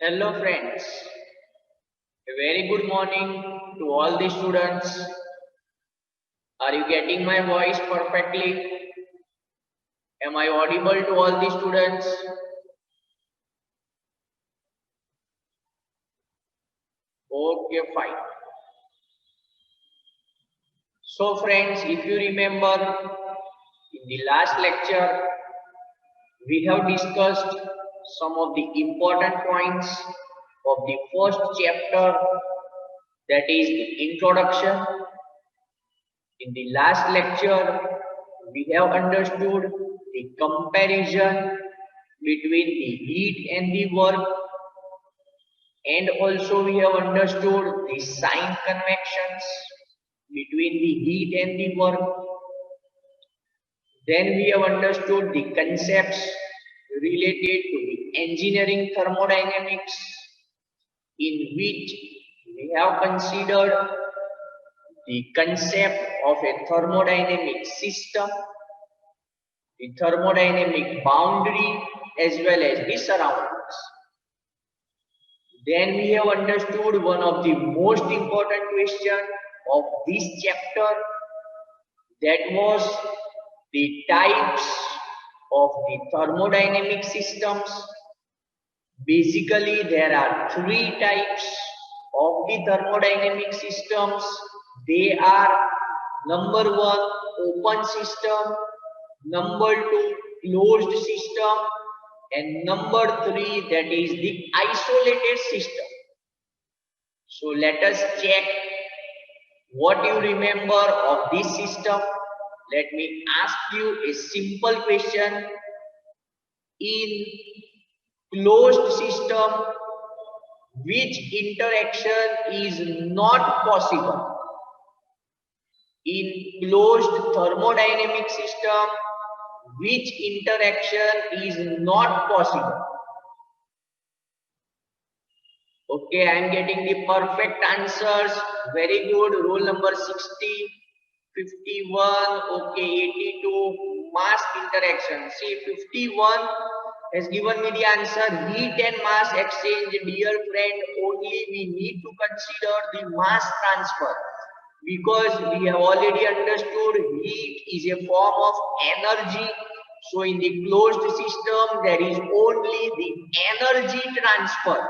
Hello friends, a very good morning to all the students. Are you getting my voice perfectly? Am I audible to all the students? Okay, fine. So friends, if you remember in the last lecture, we have discussed some of the important points of the first chapter, that is the introduction. In the last lecture, we have understood the comparison between the heat and the work, and also we have understood the sign convections between the heat and the work. Then we have understood the concepts related to the engineering thermodynamics, in which we have considered the concept of a thermodynamic system, the thermodynamic boundary, as well as the surroundings. Then we have understood one of the most important questions of this chapter, that was the types of the thermodynamic systems. Basically, there are three types of the thermodynamic systems. They are: number one, open system; number two, closed system; and number three, that is the isolated system. So let us check what you remember of this system. Let me ask you a simple question. In closed system, which interaction is not possible? In closed thermodynamic system, which interaction is not possible? Okay, I am getting the perfect answers. Very good. Rule number 60, 51, okay, 82, mass interaction. See, 51 has given me the answer. Heat and mass exchange, dear friend, only we need to consider the mass transfer, because we have already understood heat is a form of energy. So in the closed system, there is only the energy transfer.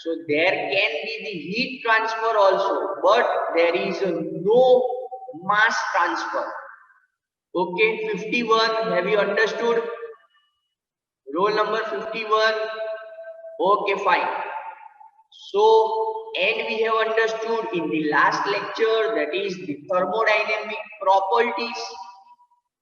So there can be the heat transfer also, but there is no mass transfer. Okay, 51, have you understood? Roll number 51. Okay, fine. So, and we have understood in the last lecture, that is the thermodynamic properties.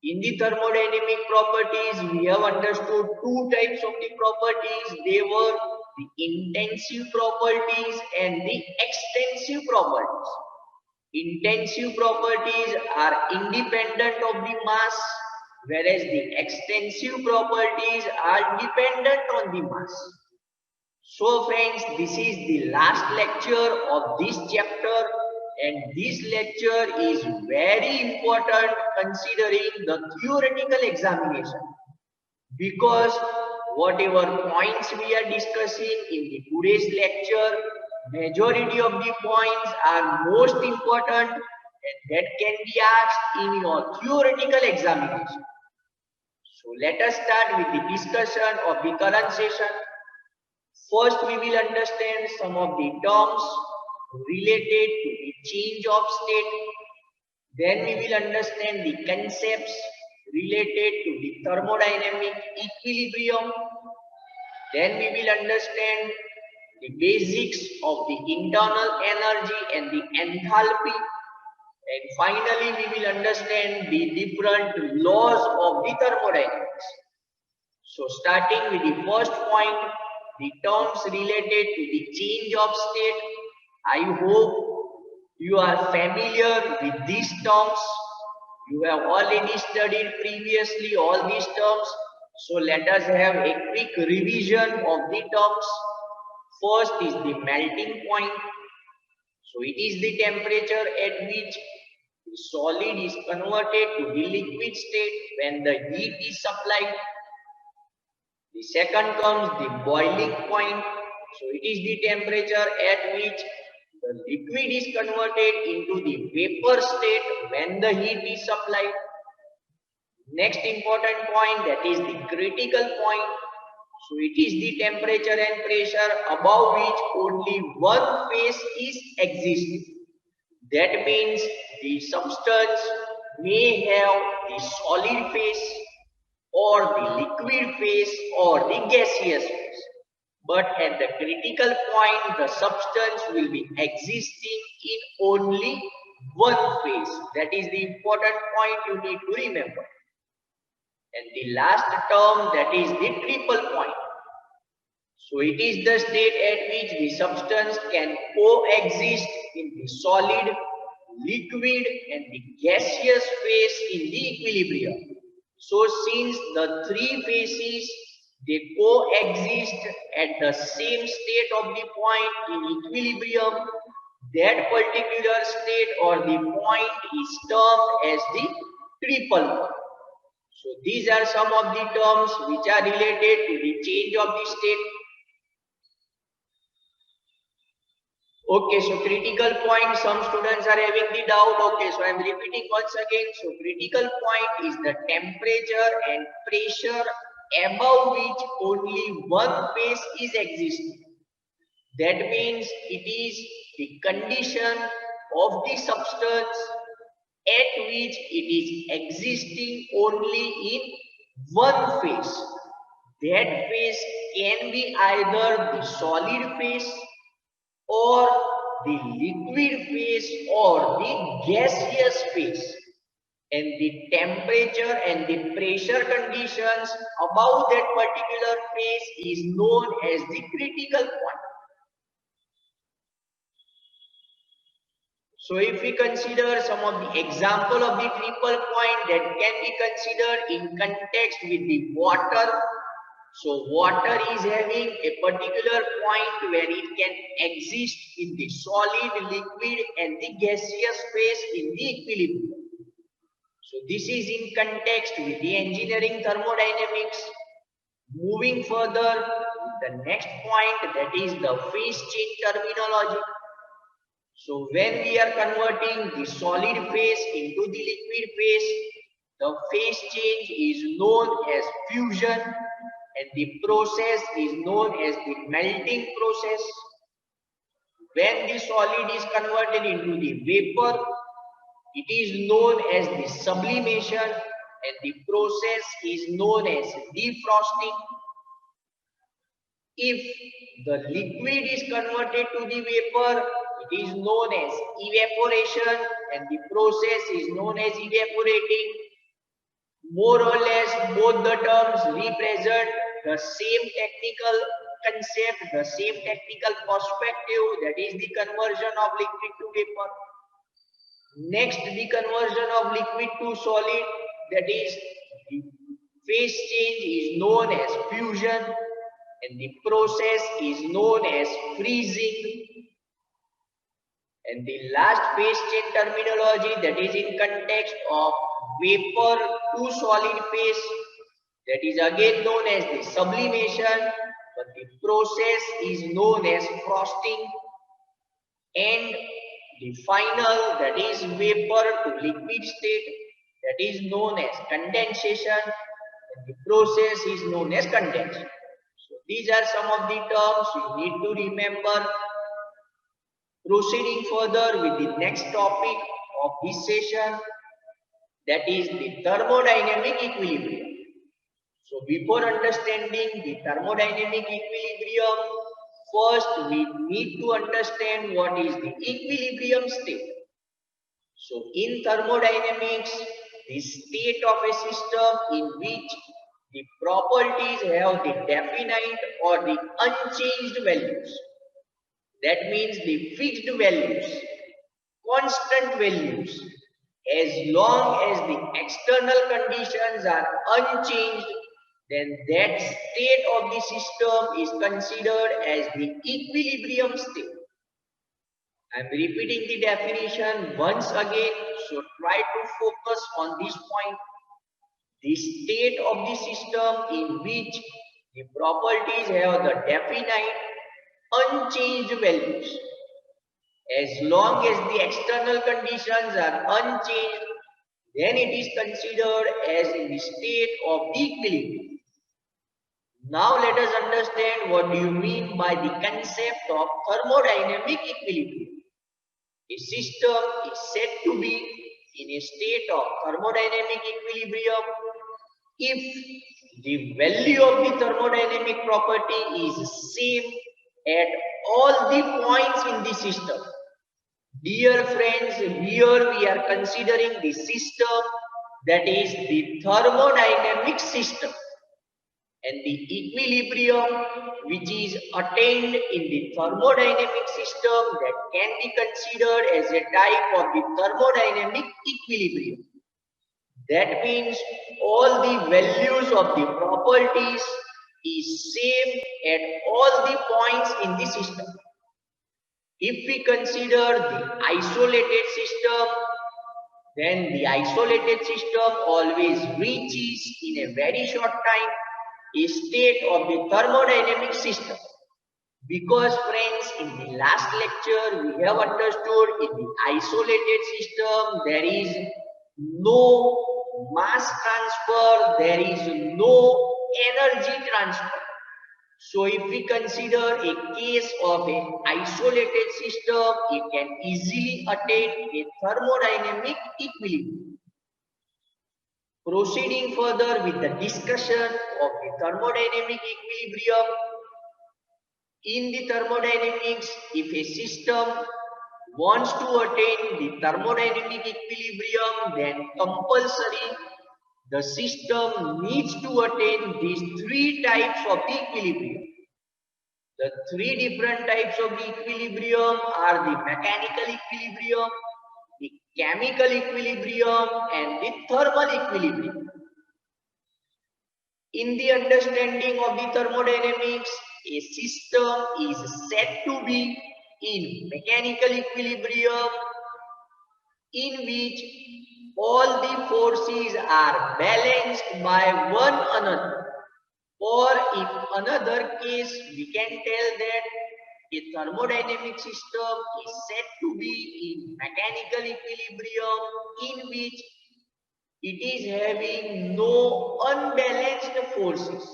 In the thermodynamic properties, we have understood two types of the properties. They were the intensive properties and the extensive properties. Intensive properties are independent of the mass, whereas the extensive properties are dependent on the mass. So friends, this is the last lecture of this chapter, and this lecture is very important considering the theoretical examination, because whatever points we are discussing in the today's lecture, majority of the points are most important and that can be asked in your theoretical examination. So let us start with the discussion of the current session. First, we will understand some of the terms related to the change of state. Then we will understand the concepts related to the thermodynamic equilibrium. Then we will understand the basics of the internal energy and the enthalpy. And finally, we will understand the different laws of the thermodynamics. So starting with the first point, the terms related to the change of state. I hope you are familiar with these terms. You have already studied previously all these terms. So let us have a quick revision of the terms. First is the melting point. So it is the temperature at which the solid is converted to the liquid state when the heat is supplied. The second comes the boiling point. So it is the temperature at which the liquid is converted into the vapor state when the heat is supplied. Next important point, that is the critical point. So it is the temperature and pressure above which only one phase is existing. That means the substance may have the solid phase or the liquid phase or the gaseous phase. But at the critical point, the substance will be existing in only one phase. That is the important point you need to remember. And the last term, that is the triple point. So it is the state at which the substance can coexist in the solid, liquid and the gaseous phase in the equilibrium. So since the three phases, they coexist at the same state of the point in equilibrium, that particular state or the point is termed as the triple point. So these are some of the terms which are related to the change of the state. Okay, so critical point, some students are having the doubt. Okay, so I am repeating once again. So critical point is the temperature and pressure above which only one phase is existing. That means it is the condition of the substance at which it is existing only in one phase. That phase can be either the solid phase or the liquid phase or the gaseous phase, and the temperature and the pressure conditions above that particular phase is known as the critical point. So if we consider some of the example of the triple point that can be considered in context with the water. So water is having a particular point where it can exist in the solid, liquid and the gaseous phase in the equilibrium. So this is in context with the engineering thermodynamics. Moving further, the next point, that is the phase change terminology. So when we are converting the solid phase into the liquid phase, the phase change is known as fusion and the process is known as the melting process. When the solid is converted into the vapor, it is known as the sublimation and the process is known as defrosting. If the liquid is converted to the vapor, it is known as evaporation and the process is known as evaporating. More or less both the terms represent the same technical concept, the same technical perspective, that is the conversion of liquid to vapor. Next, the conversion of liquid to solid, that is the phase change is known as fusion and the process is known as freezing. And the last phase change terminology, that is in context of vapor to solid phase, that is again known as the sublimation, but the process is known as frosting. And the final, that is vapor to liquid state, that is known as condensation and the process is known as condension. So these are some of the terms you need to remember. Proceeding further with the next topic of this session, that is the thermodynamic equilibrium. So before understanding the thermodynamic equilibrium, first we need to understand what is the equilibrium state. So in thermodynamics, the state of a system in which the properties have the definite or the unchanged values. That means the fixed values, constant values, as long as the external conditions are unchanged, then that state of the system is considered as the equilibrium state. I am repeating the definition once again, so try to focus on this point. The state of the system in which the properties have the definite unchanged values. As long as the external conditions are unchanged, then it is considered as in the state of equilibrium. Now let us understand what do you mean by the concept of thermodynamic equilibrium. A system is said to be in a state of thermodynamic equilibrium if the value of the thermodynamic property is same at all the points in the system. Dear friends, here we are considering the system, that is the thermodynamic system, and the equilibrium which is attained in the thermodynamic system that can be considered as a type of the thermodynamic equilibrium. That means all the values of the properties is same at all the points in the system. If we consider the isolated system, then the isolated system always reaches in a very short time a state of the thermodynamic system. Because friends, in the last lecture we have understood in the isolated system there is no mass transfer, there is no energy transfer. So if we consider a case of an isolated system, it can easily attain a thermodynamic equilibrium. Proceeding further with the discussion of the thermodynamic equilibrium, in the thermodynamics, if a system wants to attain the thermodynamic equilibrium, then compulsory the system needs to attain these three types of equilibrium. The three different types of the equilibrium are the mechanical equilibrium, the chemical equilibrium, and the thermal equilibrium. In the understanding of the thermodynamics, a system is said to be in mechanical equilibrium in which all the forces are balanced by one another. Or in another case, we can tell that a thermodynamic system is said to be in mechanical equilibrium in which it is having no unbalanced forces.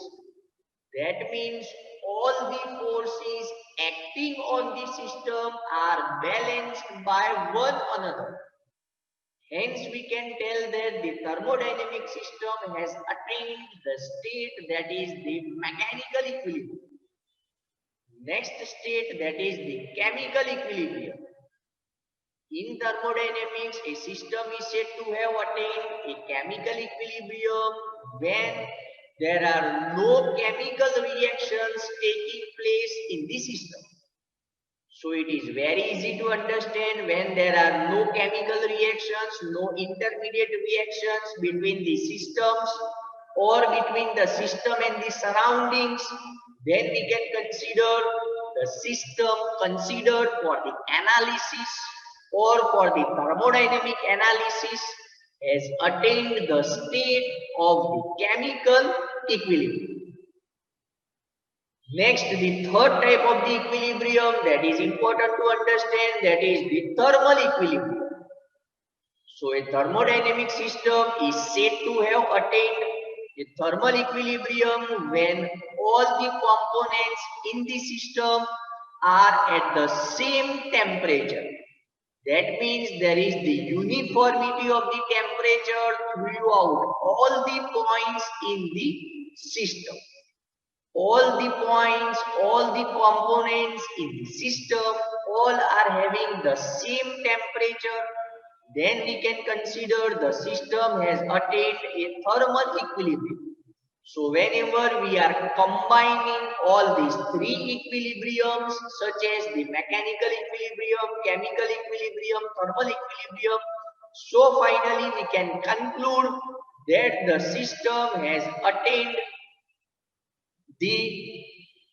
That means all the forces acting on the system are balanced by one another. Hence, we can tell that the thermodynamic system has attained the state that is the mechanical equilibrium. Next state, that is the chemical equilibrium. In thermodynamics, a system is said to have attained a chemical equilibrium when there are no chemical reactions taking place in the system. So it is very easy to understand when there are no chemical reactions, no intermediate reactions between the systems or between the system and the surroundings, then we can consider the system considered for the analysis or for the thermodynamic analysis has attained the state of the chemical equilibrium. Next, the third type of the equilibrium that is important to understand, that is the thermal equilibrium. So a thermodynamic system is said to have attained a thermal equilibrium when all the components in the system are at the same temperature. That means there is the uniformity of the temperature throughout all the points in the system. All the points, all the components in the system, all are having the same temperature, then we can consider the system has attained a thermal equilibrium. So whenever we are combining all these three equilibriums, such as the mechanical equilibrium, chemical equilibrium, thermal equilibrium, so finally we can conclude that the system has attained the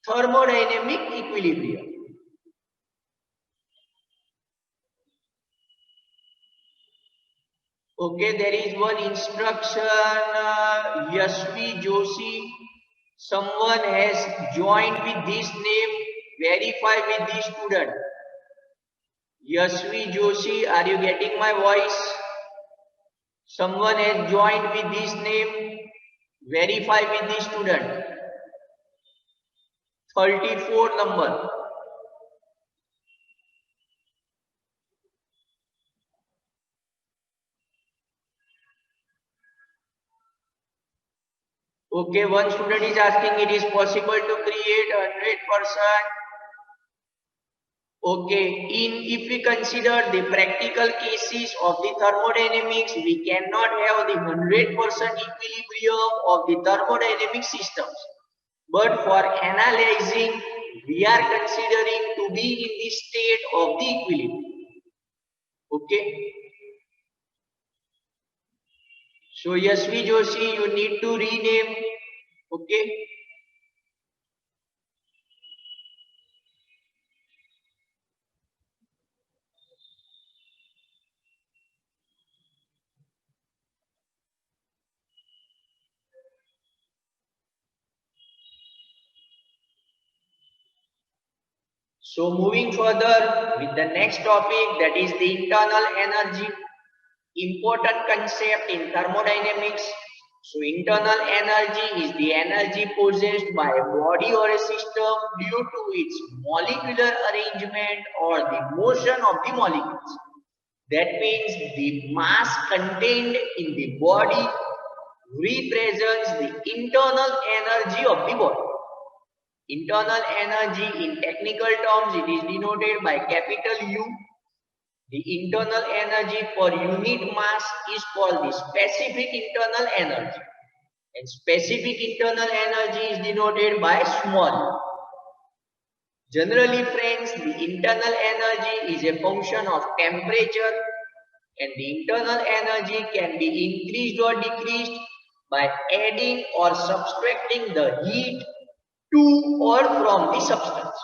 thermodynamic equilibrium. Okay, there is one instruction, Yashvi Joshi. Someone has joined with this name. Verify with the student. Yashvi Joshi, are you getting my voice? Someone has joined with this name. Verify with the student. 34 number. Okay, one student is asking, it is possible to create 100%. Okay, if we consider the practical cases of the thermodynamics, we cannot have the 100% equilibrium of the thermodynamic systems. But for analyzing, we are considering to be in the state of the equilibrium. Okay. So Yashvi Joshi, you need to rename. Okay. So moving further with the next topic, that is the internal energy, important concept in thermodynamics. So internal energy is the energy possessed by a body or a system due to its molecular arrangement or the motion of the molecules. That means the mass contained in the body represents the internal energy of the body. Internal energy in technical terms, it is denoted by capital U. The internal energy per unit mass is called the specific internal energy. And specific internal energy is denoted by small u. Generally, friends, the internal energy is a function of temperature, and the internal energy can be increased or decreased by adding or subtracting the heat to or from the substance.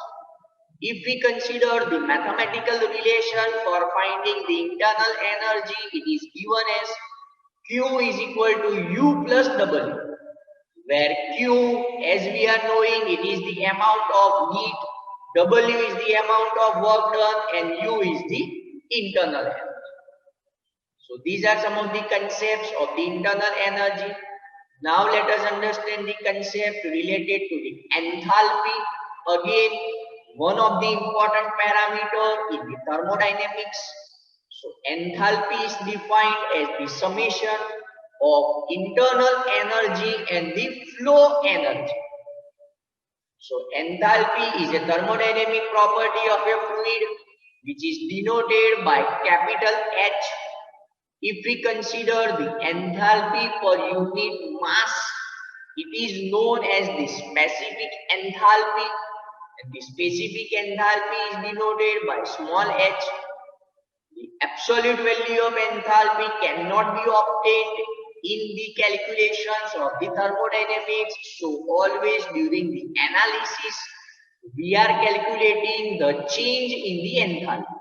If we consider the mathematical relation for finding the internal energy, it is given as Q is equal to U plus W, where Q, as we are knowing, it is the amount of heat, W is the amount of work done, and U is the internal energy. So these are some of the concepts of the internal energy. Now let us understand the concept related to the enthalpy. Again, one of the important parameter in the thermodynamics. So enthalpy is defined as the summation of internal energy and the flow energy. So enthalpy is a thermodynamic property of a fluid which is denoted by capital H. If we consider the enthalpy per unit mass, it is known as the specific enthalpy. And the specific enthalpy is denoted by small h. The absolute value of enthalpy cannot be obtained in the calculations of the thermodynamics. So always during the analysis, we are calculating the change in the enthalpy.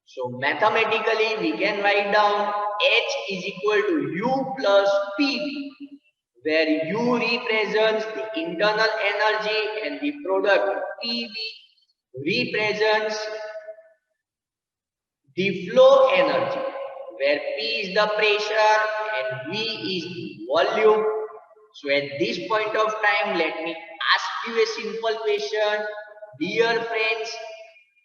So mathematically we can write down H is equal to U plus PV, where U represents the internal energy and the product PV represents the flow energy, where P is the pressure and V is the volume. So at this point of time, let me ask you a simple question. Dear friends,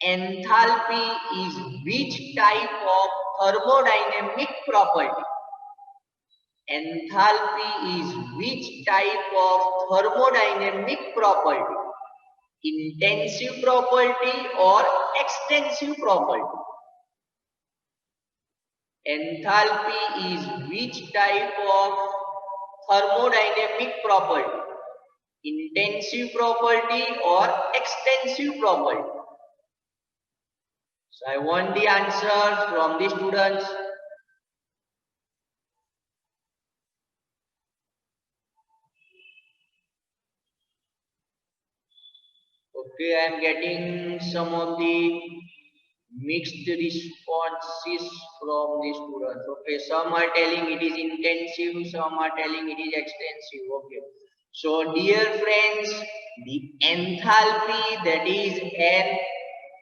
enthalpy is which type of thermodynamic property? Enthalpy is which type of thermodynamic property? Intensive property or extensive property? Enthalpy is which type of thermodynamic property? Intensive property or extensive property? So I want the answers from the students. Okay, I am getting some of the mixed responses from the students. Okay, some are telling it is intensive, some are telling it is extensive. Okay, So dear friends, the enthalpy, that is an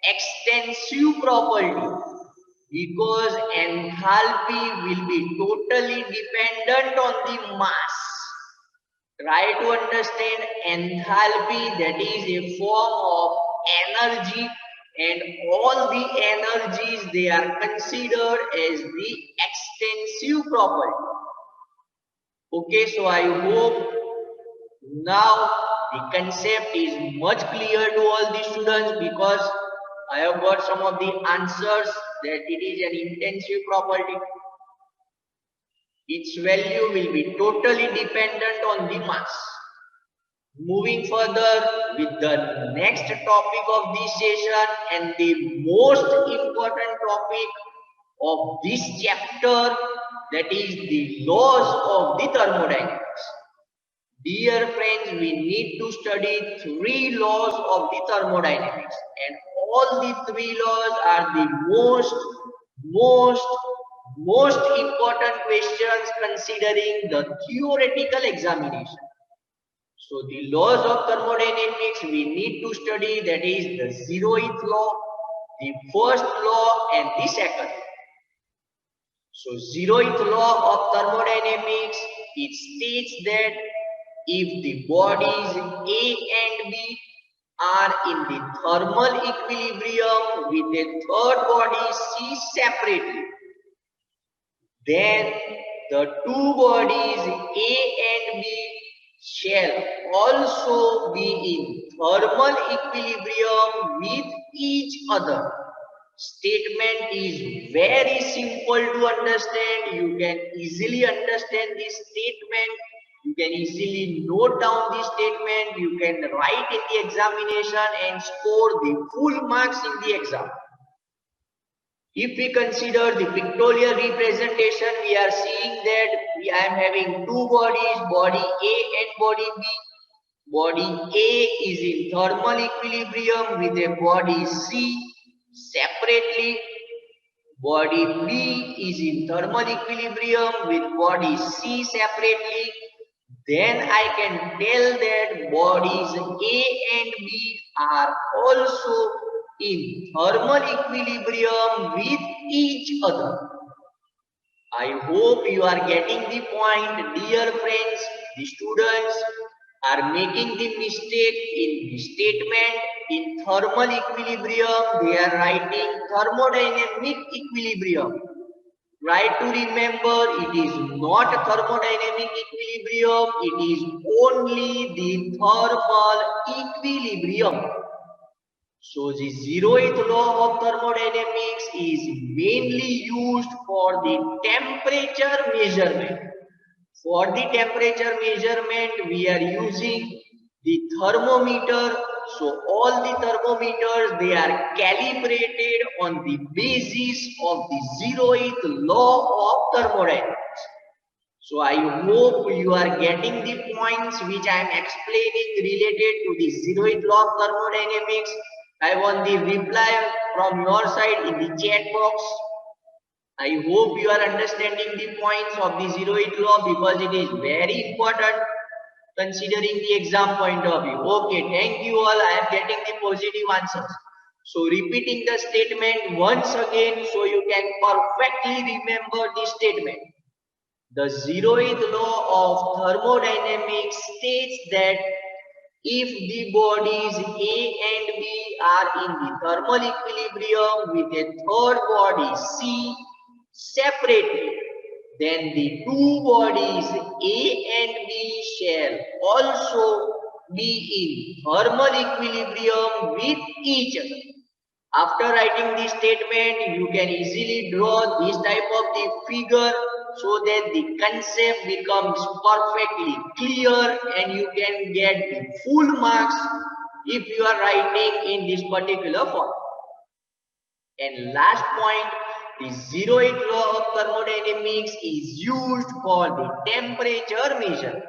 extensive property, because enthalpy will be totally dependent on the mass. Try to understand enthalpy, that is a form of energy, and all the energies, they are considered as the extensive property. Okay, so I hope now the concept is much clear to all the students, because I have got some of the answers that it is an intensive property. Its value will be totally dependent on the mass. Moving further with the next topic of this session, and the most important topic of this chapter, that is the laws of the thermodynamics. Dear friends, we need to study 3 laws of the thermodynamics, and all the 3 laws are the most important questions considering the theoretical examination. So the laws of thermodynamics we need to study, that is the zeroth law, the first law and the second. So zeroth law of thermodynamics, it states that if the bodies A and B are in the thermal equilibrium with a third body C separately, then the two bodies A and B shall also be in thermal equilibrium with each other. Statement is very simple to understand. You can easily understand this statement. You can easily note down this statement. You can write in the examination and score the full marks in the exam. If we consider the pictorial representation, we are seeing that I am having two bodies, body A and body B. Body A is in thermal equilibrium with a body C separately. Body B is in thermal equilibrium with body C separately. Then I can tell that bodies A and B are also in thermal equilibrium with each other. I hope you are getting the point, dear friends. The students are making the mistake in the statement in thermal equilibrium. They are writing thermodynamic equilibrium. Try to remember, it is not thermodynamic equilibrium, it is only the thermal equilibrium. So the zeroth law of thermodynamics is mainly used for the temperature measurement. For the temperature measurement, we are using the thermometer. So all the thermometers, they are calibrated on the basis of the zeroth law of thermodynamics. So I hope you are getting the points which I am explaining related to the zeroth law of thermodynamics. I want the reply from your side in the chat box. I hope you are understanding the points of the zeroth law, because it is very important considering the exam point of view. Okay, thank you all. I am getting the positive answers. So repeating the statement once again so you can perfectly remember the statement. The zeroth law of thermodynamics states that if the bodies A and B are in the thermal equilibrium with a third body C separately, then the two bodies A and B shall also be in thermal equilibrium with each other. After writing this statement, you can easily draw this type of the figure so that the concept becomes perfectly clear and you can get the full marks if you are writing in this particular form. And last point, the zeroth law of thermodynamics is used for the temperature measure.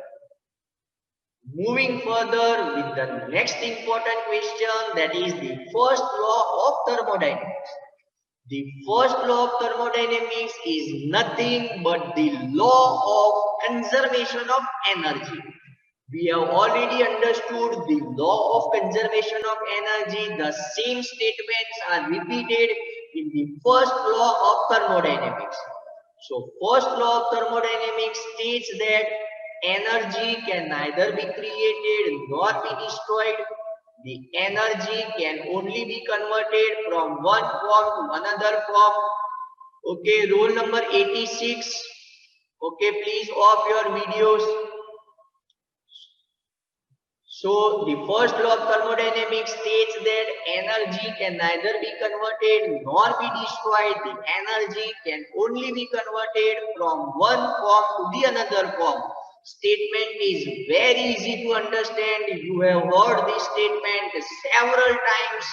Moving further with the next important question, that is the first law of thermodynamics. The first law of thermodynamics is nothing but the law of conservation of energy. We have already understood the law of conservation of energy. The same statements are repeated in the first law of thermodynamics. So first law of thermodynamics states that energy can neither be created nor be destroyed. The energy can only be converted from one form to another form. Okay, rule number 86. Okay, please off your videos. So the first law of thermodynamics states that energy can neither be converted nor be destroyed. The energy can only be converted from one form to the another form. Statement is very easy to understand. You have heard this statement several times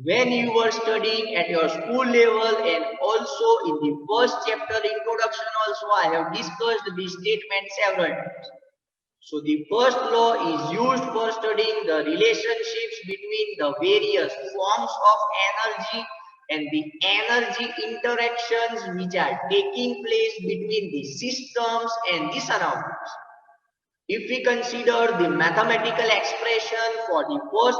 when you were studying at your school level, and also in the first chapter introduction also I have discussed this statement several times. So the first law is used for studying the relationships between the various forms of energy and the energy interactions which are taking place between the systems and the surroundings. If we consider the mathematical expression for the first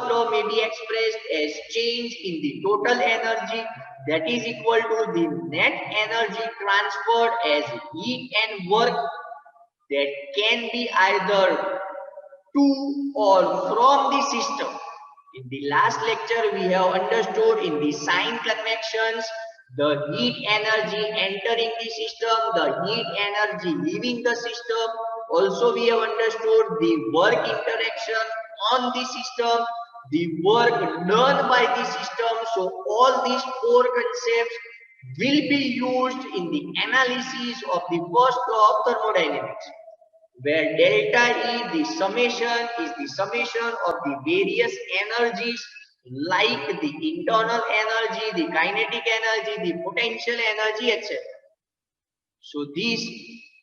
law may be expressed as change in the total energy, that is equal to the net energy transferred as heat and work, that can be either to or from the system. In the last lecture, we have understood in the sign convections, the heat energy entering the system, the heat energy leaving the system. Also, we have understood the work interaction on the system, the work done by the system. So, all these four concepts will be used in the analysis of the first law of thermodynamics, where delta E, the summation, is the summation of the various energies like the internal energy, the kinetic energy, the potential energy, etc. So these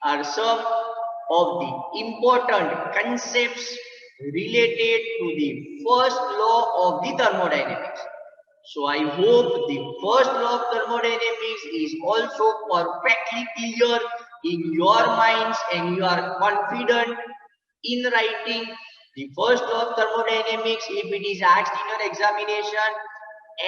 are some of the important concepts related to the first law of the thermodynamics. So I hope the first law of thermodynamics is also perfectly clear in your minds and you are confident in writing the first law of thermodynamics if it is asked in your examination.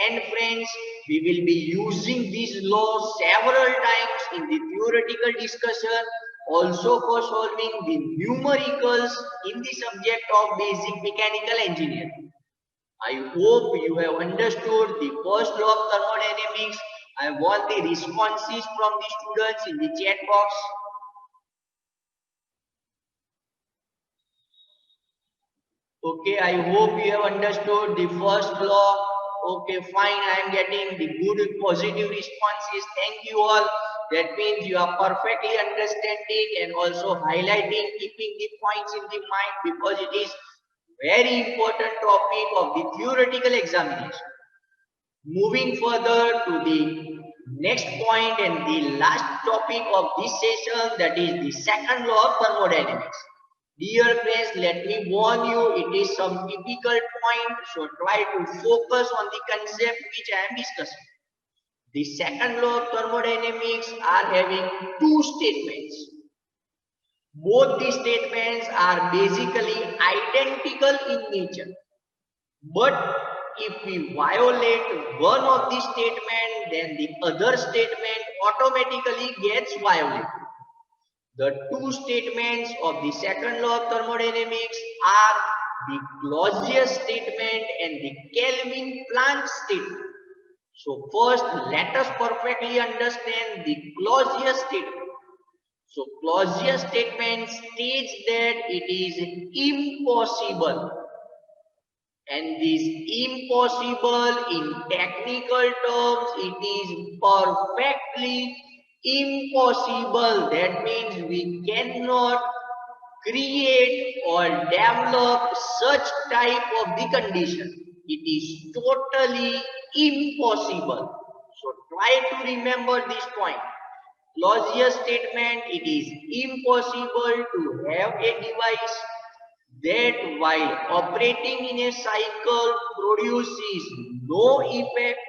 And friends, we will be using this law several times in the theoretical discussion, also for solving the numericals in the subject of basic mechanical engineering. I hope you have understood the first law of thermodynamics. I want the responses from the students in the chat box. Okay, I hope you have understood the first law. Okay, fine. I am getting the good positive responses. Thank you all. That means you are perfectly understanding and also highlighting, keeping the points in the mind, because it is very important topic of the theoretical examination. Moving further to the next point and the last topic of this session, that is the second law of thermodynamics. Dear friends, let me warn you, it is some difficult point, so try to focus on the concept which I am discussing. The second law of thermodynamics are having two statements. Both these statements are basically identical in nature. But if we violate one of the statement, then the other statement automatically gets violated. The two statements of the second law of thermodynamics are the Clausius statement and the Kelvin-Planck statement. So first, let us perfectly understand the Clausius statement. So Clausius statement states that it is impossible, and this impossible in technical terms, it is perfectly impossible. That means we cannot create or develop such type of the condition. It is totally impossible. So try to remember this point. Clausius statement, it is impossible to have a device that while operating in a cycle produces no effect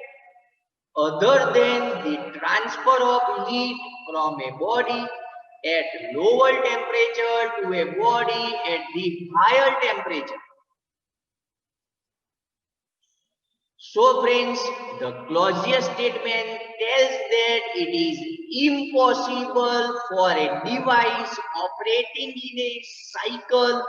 other than the transfer of heat from a body at lower temperature to a body at the higher temperature. So friends, the Clausius statement tells that it is impossible for a device operating in a cycle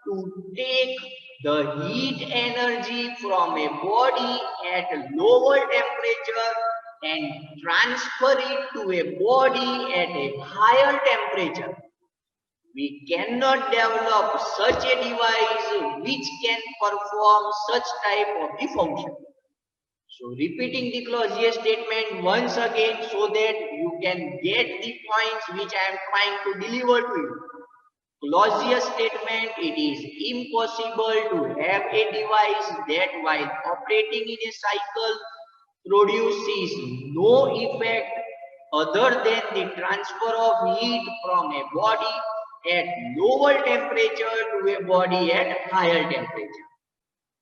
to take the heat energy from a body at a lower temperature and transfer it to a body at a higher temperature. We cannot develop such a device which can perform such type of the function. So repeating the Clausius statement once again so that you can get the points which I am trying to deliver to you. Clausius statement, it is impossible to have a device that while operating in a cycle produces no effect other than the transfer of heat from a body at lower temperature to a body at higher temperature.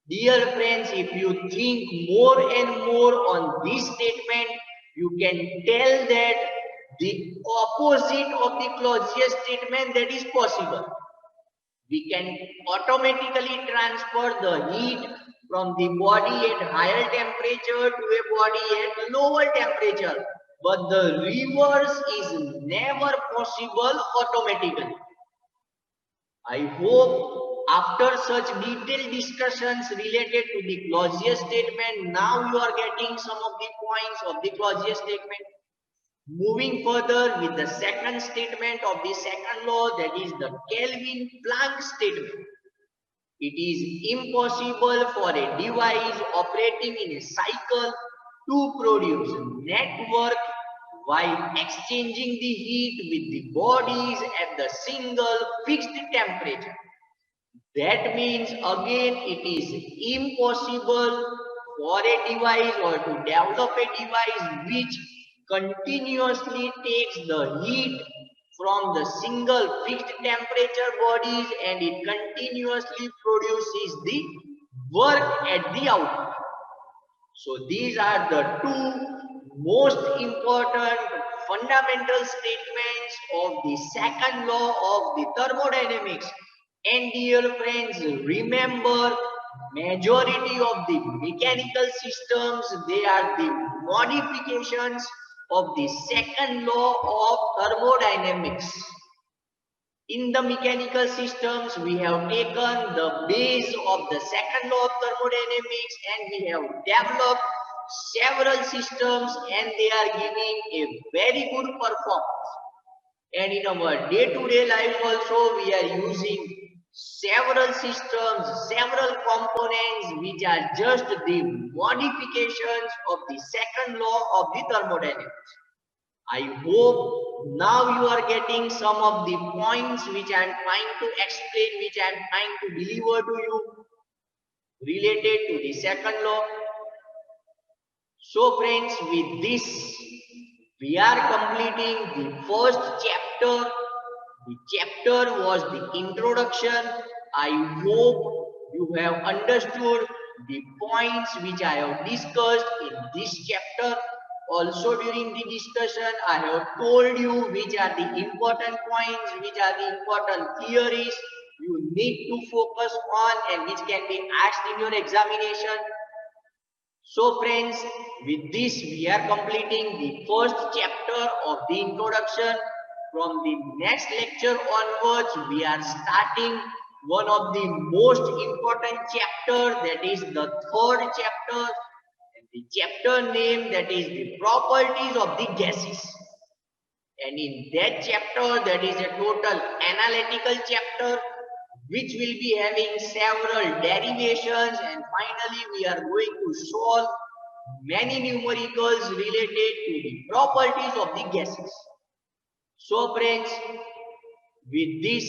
Dear friends, if you think more and more on this statement, you can tell that the opposite of the Clausius statement that is possible. We can automatically transfer the heat from the body at higher temperature to a body at lower temperature. But the reverse is never possible automatically. I hope after such detailed discussions related to the Clausius statement, now you are getting some of the points of the Clausius statement. Moving further with the second statement of the second law, that is the Kelvin-Planck statement. It is impossible for a device operating in a cycle to produce net work while exchanging the heat with the bodies at the single fixed temperature. That means again it is impossible for a device or to develop a device which continuously takes the heat from the single fixed temperature bodies and it continuously produces the work at the output. So these are the two most important fundamental statements of the second law of the thermodynamics. And dear friends, remember majority of the mechanical systems, they are the modifications of the second law of thermodynamics. In the mechanical systems, we have taken the base of the second law of thermodynamics and we have developed several systems and they are giving a very good performance. And in our day-to-day life also, we are using several systems, several components which are just the modifications of the second law of the thermodynamics. I hope now you are getting some of the points which I am trying to explain, which I am trying to deliver to you related to the second law. So friends, with this, we are completing the first chapter. The chapter was the introduction. I hope you have understood the points which I have discussed in this chapter. Also during the discussion, I have told you which are the important points, which are the important theories you need to focus on and which can be asked in your examination. So friends, with this we are completing the first chapter of the introduction. From the next lecture onwards, we are starting one of the most important chapter, that is the third chapter. And the chapter name, that is the properties of the gases. And in that chapter, that is a total analytical chapter which will be having several derivations, and finally we are going to solve many numericals related to the properties of the gases. So friends, with this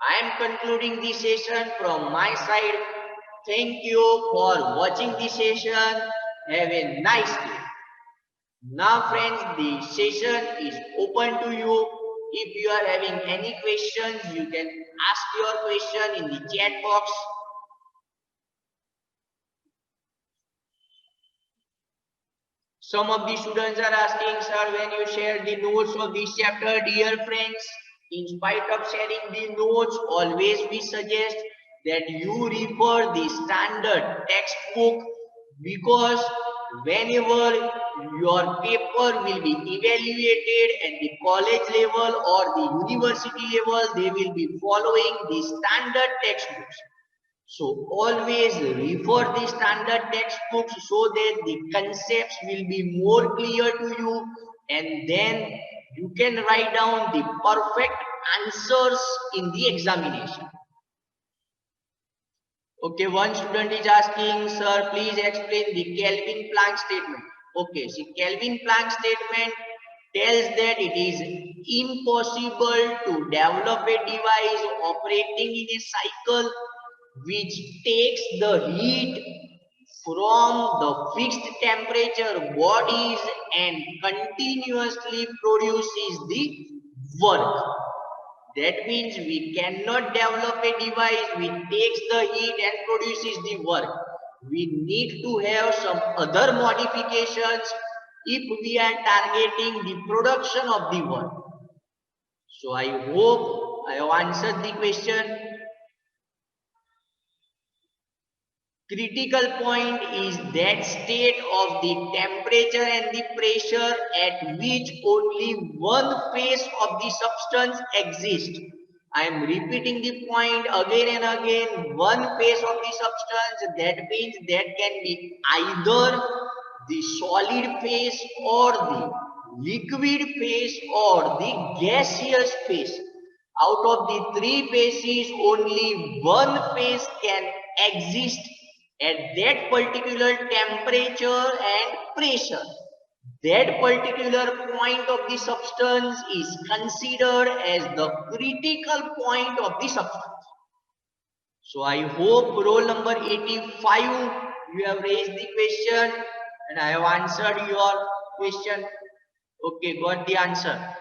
I am concluding the session from my side. Thank you for watching the session. Have a nice day. Now friends, the session is open to you. If you are having any questions, you can ask your question in the chat box. Some of the students are asking, sir, when you share the notes of this chapter, dear friends, in spite of sharing the notes, always we suggest that you refer the standard textbook, because whenever your paper will be evaluated at the college level or the university level, they will be following the standard textbooks. So always refer the standard textbooks so that the concepts will be more clear to you, and then you can write down the perfect answers in the examination. Okay, one student is asking, sir, please explain the Kelvin Planck statement. Okay, see, Kelvin Planck statement tells that it is impossible to develop a device operating in a cycle which takes the heat from the fixed temperature bodies and continuously produces the work. That means we cannot develop a device which takes the heat and produces the work. We need to have some other modifications if we are targeting the production of the work. So I hope I have answered the question. Critical point is that state of the temperature and the pressure at which only one phase of the substance exists. I am repeating the point again and again. One phase of the substance, that means that can be either the solid phase or the liquid phase or the gaseous phase. Out of the three phases, only one phase can exist at that particular temperature and pressure. That particular point of the substance is considered as the critical point of the substance. So I hope roll number 85, you have raised the question and I have answered your question. Okay, got the answer.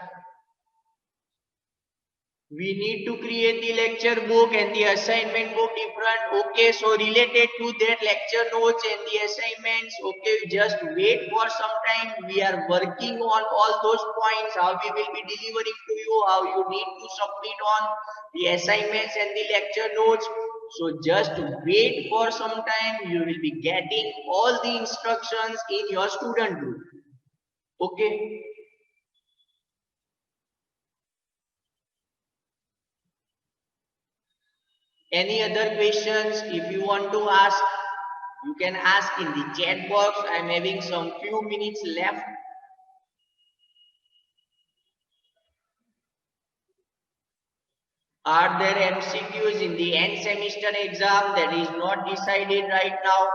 We need to create the lecture book and the assignment book different. Okay, so related to that lecture notes and the assignments, okay, just wait for some time. We are working on all those points, how we will be delivering to you, how you need to submit on the assignments and the lecture notes. So just wait for some time. You will be getting all the instructions in your student group. Okay. Any other questions? If you want to ask, you can ask in the chat box. I am having some few minutes left. Are there MCQs in the end semester exam? That is not decided right now.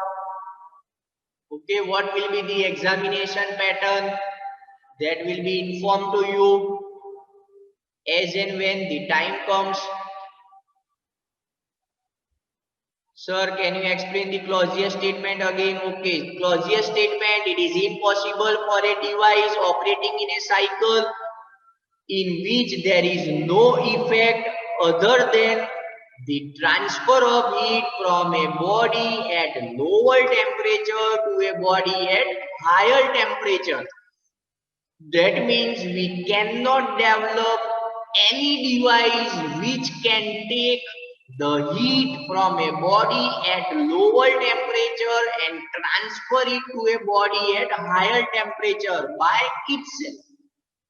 Okay, what will be the examination pattern? That will be informed to you as and when the time comes. Sir, can you explain the Clausius statement again? Okay, Clausius statement, it is impossible for a device operating in a cycle in which there is no effect other than the transfer of heat from a body at lower temperature to a body at higher temperature. That means we cannot develop any device which can take the heat from a body at lower temperature and transfer it to a body at higher temperature by itself.